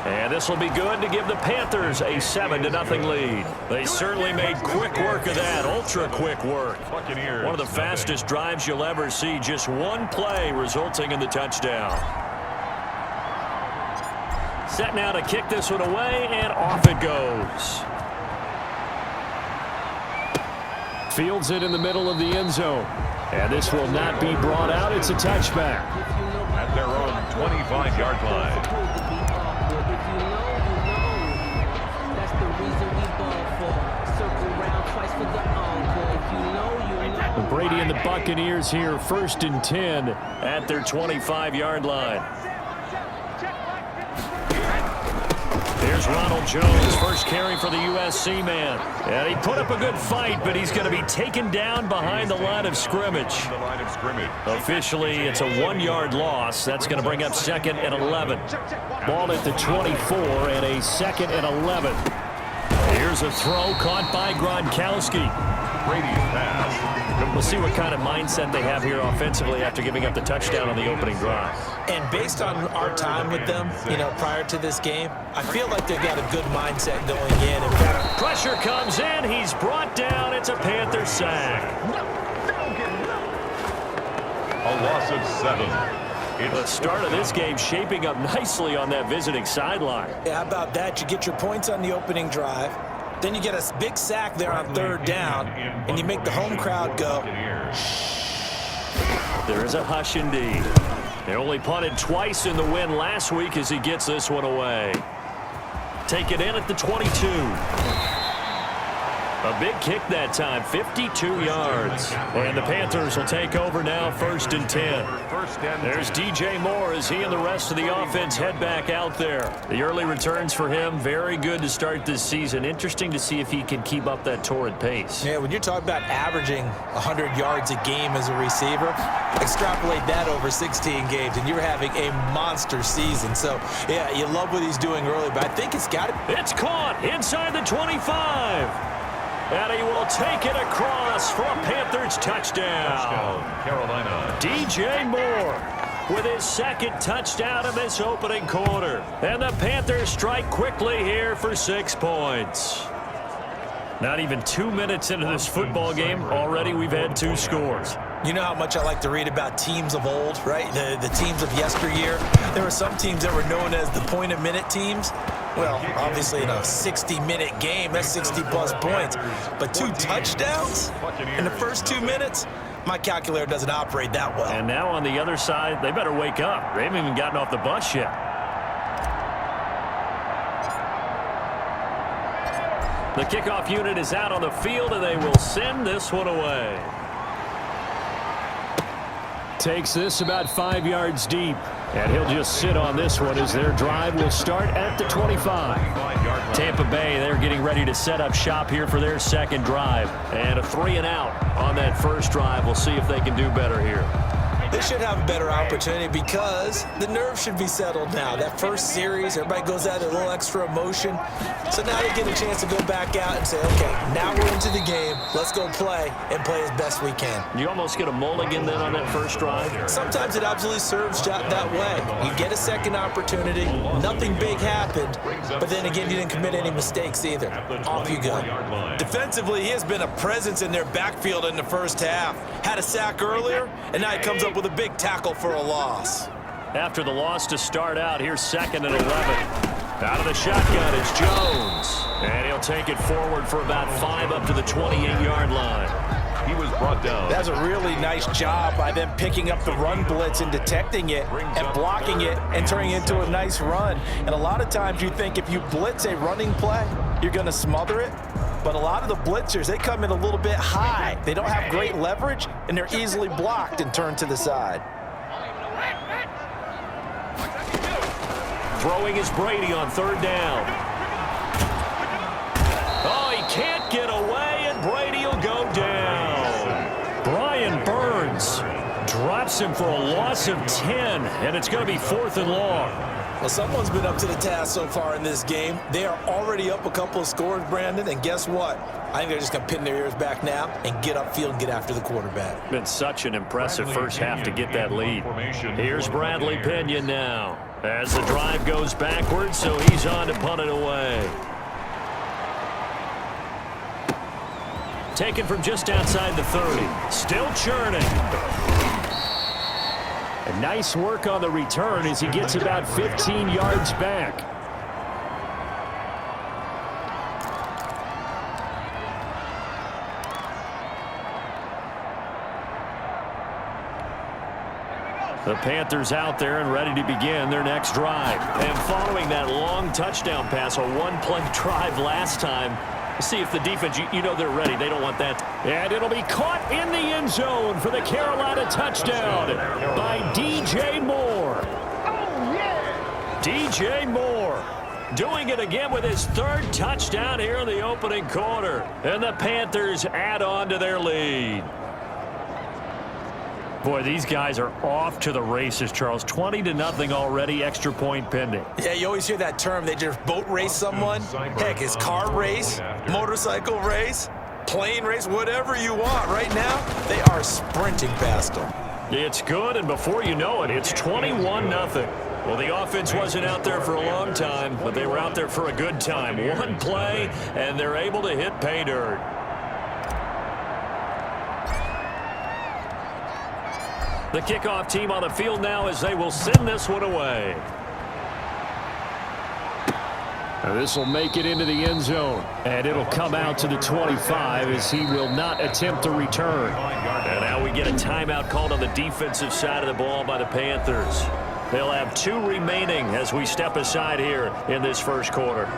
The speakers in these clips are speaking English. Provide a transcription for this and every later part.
And this will be good to give the Panthers a 7-0 lead. They certainly made quick work of that, ultra-quick work. One of the fastest drives you'll ever see, just one play resulting in the touchdown. Set now to kick this one away, and off it goes. Fields it in the middle of the end zone. And this will not be brought out. It's a touchback. At their own 25-yard line. Brady and the Buccaneers here, 1st and 10 at their 25-yard line. Here's Ronald Jones, first carry for the USC man. And he put up a good fight, but he's going to be taken down behind the line of scrimmage. Officially, it's a 1-yard loss. That's going to bring up 2nd and 11. Ball at the 24 and a 2nd and 11. Here's a throw caught by Gronkowski. Brady's pass. We'll see what kind of mindset they have here offensively after giving up the touchdown on the opening drive. And based on our time with them, prior to this game, I feel like they've got a good mindset going in. In fact, pressure comes in. He's brought down. It's a Panther sack. A loss of 7. The start of this game shaping up nicely on that visiting sideline. Yeah, how about that? You get your points on the opening drive. Then you get a big sack there on 3rd down, and you make the home crowd go. There is a hush indeed. They only punted twice in the win last week as he gets this one away. Take it in at the 22. A big kick that time, 52 yards. And the Panthers will take over now, 1st and 10. There's DJ Moore as he and the rest of the offense head back out there. The early returns for him, very good to start this season. Interesting to see if he can keep up that torrid pace. Yeah, when you're talking about averaging 100 yards a game as a receiver, extrapolate that over 16 games, and you're having a monster season. So, yeah, you love what he's doing early, but I think it's got to... It's caught inside the 25. And he will take it across for a Panthers touchdown. Carolina. DJ Moore with his 2nd touchdown of this opening quarter. And the Panthers strike quickly here for 6 points. Not even 2 minutes into this football game, already we've had 2 scores. You know how much I like to read about teams of old, right? The teams of yesteryear. There were some teams that were known as the point-a-minute teams. Well, obviously in a 60-minute game, that's 60-plus points. But 2 touchdowns in the first 2 minutes? My calculator doesn't operate that well. And now on the other side, they better wake up. They haven't even gotten off the bus yet. The kickoff unit is out on the field, and they will send this one away. Takes this about 5 yards deep. And he'll just sit on this one as their drive will start at the 25. Tampa Bay, they're getting ready to set up shop here for their 2nd drive. And a 3-and-out on that first drive. We'll see if they can do better here. They should have a better opportunity because the nerves should be settled now. That first series, everybody goes out a little extra emotion. So now they get a chance to go back out and say, okay, now we're into the game. Let's go play and play as best we can. You almost get a mulligan then on that first drive? Sometimes it absolutely serves that way. You get a 2nd opportunity. Nothing big happened. But then again, you didn't commit any mistakes either. Off you go. Defensively, he has been a presence in their backfield in the first half. Had a sack earlier, and now he comes up with a big tackle for a loss. After the loss to start out, here's 2nd and 11. Out of the shotgun is Jones. And he'll take it forward for about 5 up to the 28-yard line. He was brought down. That's a really nice job by them picking up the run blitz and detecting it and blocking it and turning it into a nice run. And a lot of times you think if you blitz a running play, you're going to smother it. But a lot of the blitzers, they come in a little bit high. They don't have great leverage, and they're easily blocked and turned to the side. Throwing is Brady on 3rd down. Oh, he can't get away, and Brady will go down. Brian Burns drops breaks him for a loss of 10, and it's going to be 4th and long. Well, someone's been up to the task so far in this game. They are already up a couple of scores, Brandon, and guess what? I think they're just going to pin their ears back now and get upfield and get after the quarterback. Been such an impressive first half to get that lead. Here's Bradley Pinion now as the drive goes backwards, so he's on to punt it away. Taken from just outside the 30. Still churning. And nice work on the return as he gets about 15 yards back. The Panthers out there and ready to begin their next drive. And following that long touchdown pass, a one-play drive last time, see if the defense, you know they're ready. They don't want that. And it'll be caught in the end zone for the Carolina touchdown by DJ Moore. Oh, yeah! DJ Moore doing it again with his 3rd touchdown here in the opening quarter. And the Panthers add on to their lead. Boy, these guys are off to the races, Charles. 20-0 already, extra point pending. Yeah, you always hear that term. They just boat race someone. Heck, it's car race, motorcycle race, plane race, whatever you want. Right now, they are sprinting past them. It's good, and before you know it, it's 21-0. Well, the offense wasn't out there for a long time, but they were out there for a good time. One play, and they're able to hit pay dirt. The kickoff team on the field now as they will send this one away. This will make it into the end zone. And it'll come out to the 25 as he will not attempt to return. And now we get a timeout called on the defensive side of the ball by the Panthers. They'll have 2 remaining as we step aside here in this first quarter.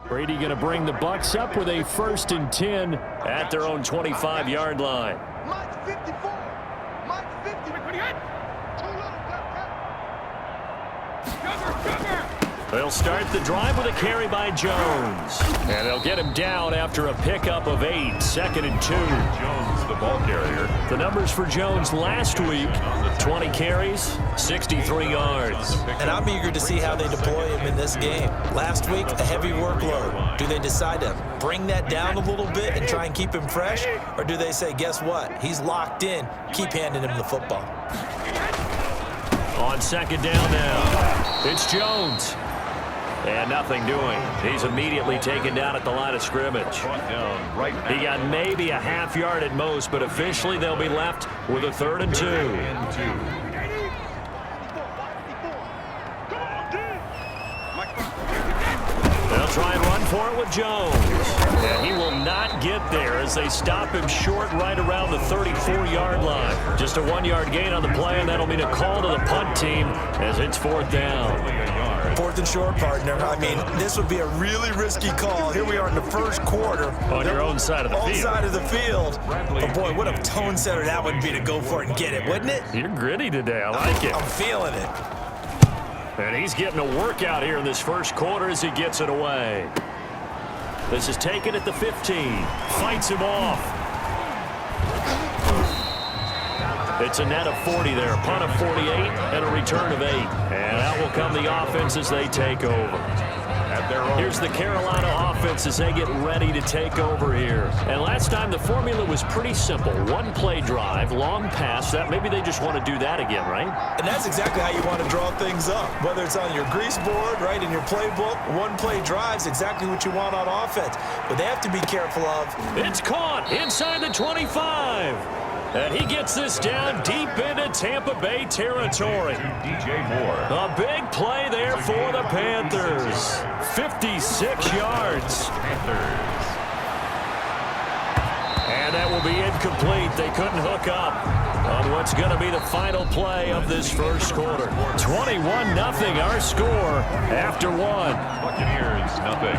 Brady going to bring the Bucs up with a 1st and 10 at their own 25-yard line. Mike 54. Mike 50. They'll start the drive with a carry by Jones. And they'll get him down after a pickup of 8, 2nd and 2. Jones, the ball carrier. The numbers for Jones last week, 20 carries, 63 yards. And I'm eager to see how they deploy him in this game. Last week, a heavy workload. Do they decide to bring that down a little bit and try and keep him fresh? Or do they say, guess what? He's locked in. Keep handing him the football. On 2nd down now, it's Jones. And nothing doing. He's immediately taken down at the line of scrimmage. He got maybe a half yard at most, but officially they'll be left with a 3rd and 2. They'll try and run for it with Jones. And he will not get there as they stop him short right around the 34-yard line. Just a 1-yard gain on the play, and that'll mean a call to the punt team as it's 4th down. 4th and short, partner. I mean, this would be a really risky call. Here we are in the first quarter. On your own side of the field. Own side of the field. But, boy, what a tone setter that would be to go for it and get it, wouldn't it? You're gritty today. I like it. I'm feeling it. And he's getting a workout here in this first quarter as he gets it away. This is taken at the 15. Fights him off. It's a net of 40 there. Punt of 48 and a return of 8. And out will come the offense as they take over. Here's the Carolina offense as they get ready to take over here. And last time the formula was pretty simple. 1-play drive, long pass. That maybe they just want to do that again, right? And that's exactly how you want to draw things up. Whether it's on your grease board, right, in your playbook, 1-play drive's exactly what you want on offense. But they have to be careful of. It's caught inside the 25. And he gets this down deep into Tampa Bay territory. DJ Moore. A big play there for the Panthers. 56 yards. And that will be incomplete. They couldn't hook up on what's going to be the final play of this first quarter. 21-0 our score after 1. Buccaneers, nothing.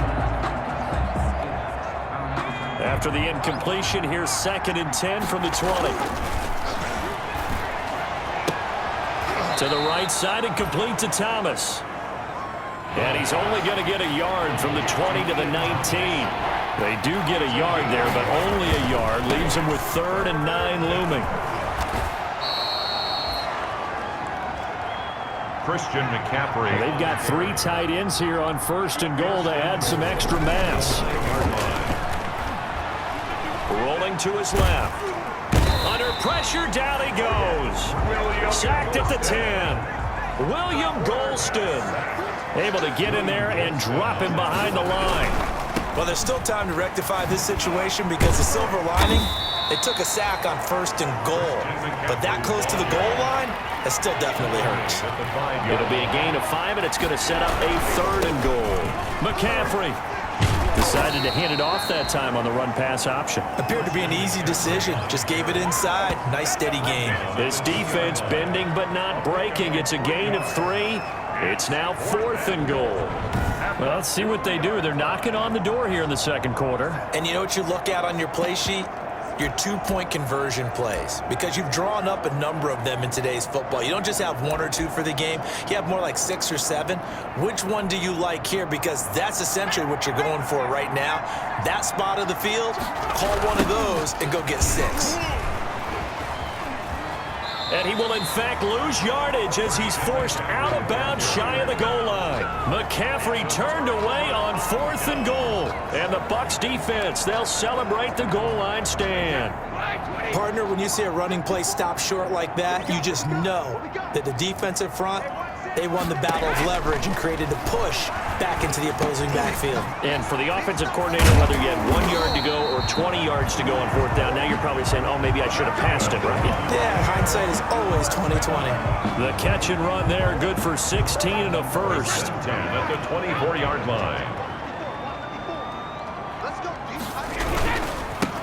After the incompletion, here's 2nd and 10 from the 20. To the right side and complete to Thomas. And he's only going to get a yard from the 20 to the 19. They do get a yard there, but only a yard. Leaves them with 3rd and 9 looming. Christian McCaffrey. They've got 3 tight ends here on 1st and goal to add some extra mass. Rolling to his left. Under pressure, down he goes. Sacked at the 10. William Golston able to get in there and drop him behind the line. Well, there's still time to rectify this situation because the silver lining, they took a sack on 1st and goal. But that close to the goal line, it still definitely hurts. It'll be a gain of 5, and it's going to set up a 3rd and goal. McCaffrey decided to hand it off that time on the run-pass option. Appeared to be an easy decision. Just gave it inside. Nice, steady gain. This defense bending but not breaking. It's a gain of 3. It's now 4th and goal. Well, let's see what they do. They're knocking on the door here in the 2nd quarter. And you know what you look at on your play sheet? Your 2-point conversion plays, because you've drawn up a number of them in today's football. You don't just have 1 or 2 for the game. You have more like 6 or 7. Which one do you like here? Because that's essentially what you're going for right now. That spot of the field, call one of those and go get 6. And he will, in fact, lose yardage as he's forced out of bounds shy of the goal line. McCaffrey turned away on 4th and goal. And the Bucs defense, they'll celebrate the goal line stand. Partner, when you see a running play stop short like that, you just know that the defensive front, they won the battle of leverage and created a push back into the opposing backfield. And for the offensive coordinator, whether you had 1 yard to go or 20 yards to go on 4th down, now you're probably saying, oh, maybe I should have passed it, right? Yeah, hindsight is always 20/20. The catch and run there, good for 16 and a first. 10 at the 24-yard line.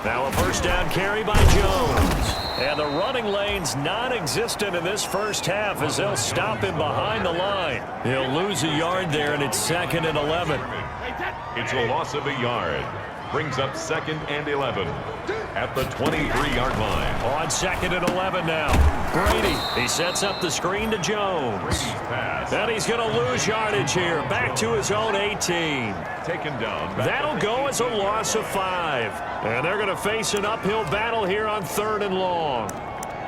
Now a 1st down carry by Jones. And the running lane's non-existent in this first half as they'll stop him behind the line. He'll lose a yard there, and it's 2nd and 11. It's a loss of a yard. Brings up 2nd and 11 at the 23-yard line. On 2nd and 11 now. Brady, he sets up the screen to Jones. And he's going to lose yardage here. Back to his own 18. Taken down. That'll go as a loss of 5. And they're going to face an uphill battle here on 3rd and long.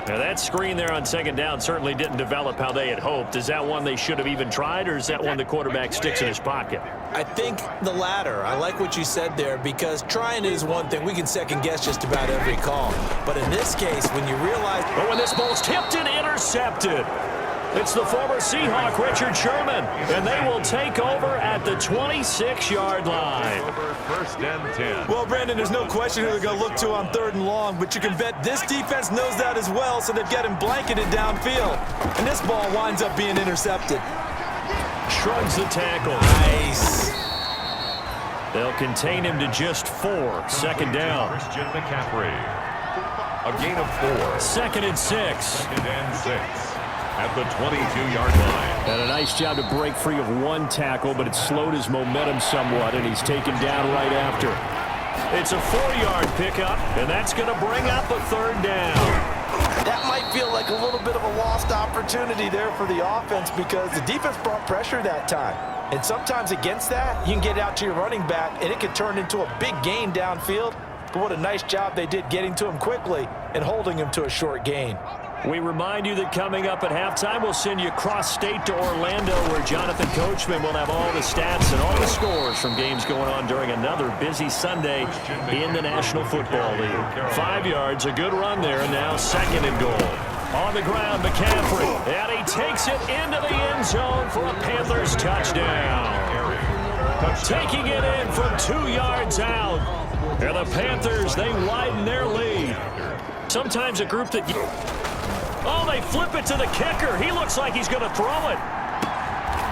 Now that screen there on 2nd down certainly didn't develop how they had hoped. Is that one they should have even tried, or is that one the quarterback sticks in his pocket? I think the latter. I like what you said there, because trying is one thing. We can second guess just about every call. But in this case, when you realize... But when this ball's tipped and intercepted, it's the former Seahawk, Richard Sherman, and they will take over at the 26-yard line. Over 1st and 10. Well, Brandon, there's no question who they're going to look to on 3rd and long, but you can bet this defense knows that as well, so they've got him blanketed downfield. And this ball winds up being intercepted. Shrugs the tackle. Nice. They'll contain him to just 4. 2nd down. Christian McCaffrey. A gain of 4. 2nd and 6. 2nd and 6 at the 22-yard line. And a nice job to break free of 1 tackle, but it slowed his momentum somewhat, and he's taken down right after. It's a 4-yard pickup, and that's going to bring up a 3rd down. That might feel like a little bit of a lost opportunity there for the offense, because the defense brought pressure that time. And sometimes against that, you can get out to your running back, and it can turn into a big gain downfield. But what a nice job they did getting to him quickly and holding him to a short gain. We remind you that coming up at halftime, we'll send you cross-state to Orlando, where Jonathan Coachman will have all the stats and all the scores from games going on during another busy Sunday in the National Football League. 5 yards, a good run there, and now 2nd and goal. On the ground, McCaffrey, and he takes it into the end zone for a Panthers touchdown. Taking it in from 2 yards out. And the Panthers, they widen their lead. Sometimes a group that... Oh, they flip it to the kicker. He looks like he's going to throw it.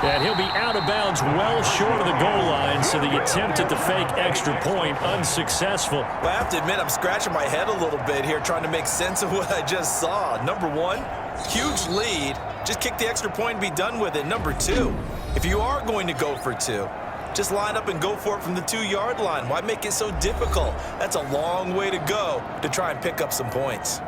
And he'll be out of bounds well short of the goal line, so the attempt at the fake extra point unsuccessful. Well, I have to admit, I'm scratching my head a little bit here trying to make sense of what I just saw. Number 1, huge lead. Just kick the extra point and be done with it. Number 2, if you are going to go for 2, Just line up and go for it from the 2-yard line. Why make it so difficult? That's a long way to go to try and pick up some points.